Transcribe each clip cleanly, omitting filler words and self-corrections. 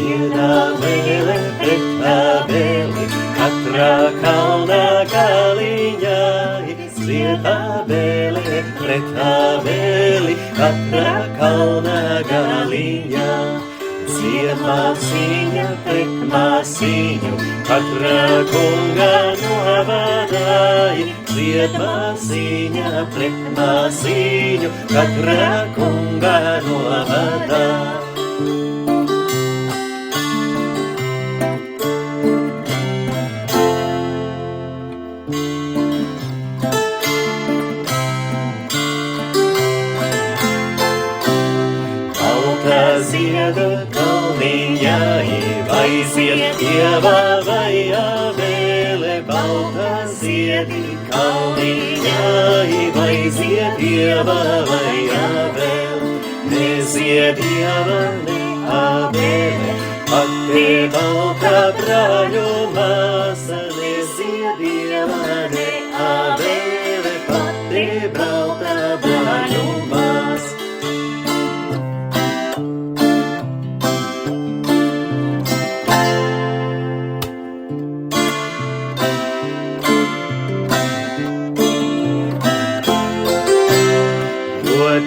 Ziedā vēle pret Ābeli, katrā kalna galiņā. Ziedā vēle pret Ābeli, katrā kalna galiņā. Zied māsiņa pret māsiņu, katrā kunga novadāja. Zied māsiņa pret māsiņu, katrā kunga novadāja. Ziedu kalniņai, vai zied Ieva vai Ābele, balta ziedi kalniņai, vai zied Ieva vai Ābele, nezied Ieva, ne Ābele, pati balta brāļu māsa, nezied Ieva, ne Ābele, pati balta brāļu māsa.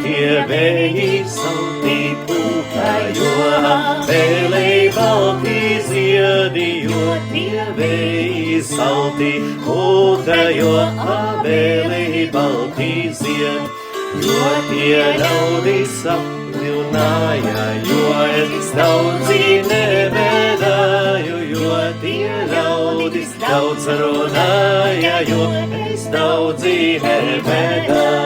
Tie vēji saltī pūtā, jo Ābelei baltī ziedi, jo tie vēji saltī pūtā, jo Ābelei baltī ziedi, jo tie ļaudis apvilnāja, jo es daudzi nebēdāju, jo tie ļaudis daudz runāja, jo es daudzi nebēdāju.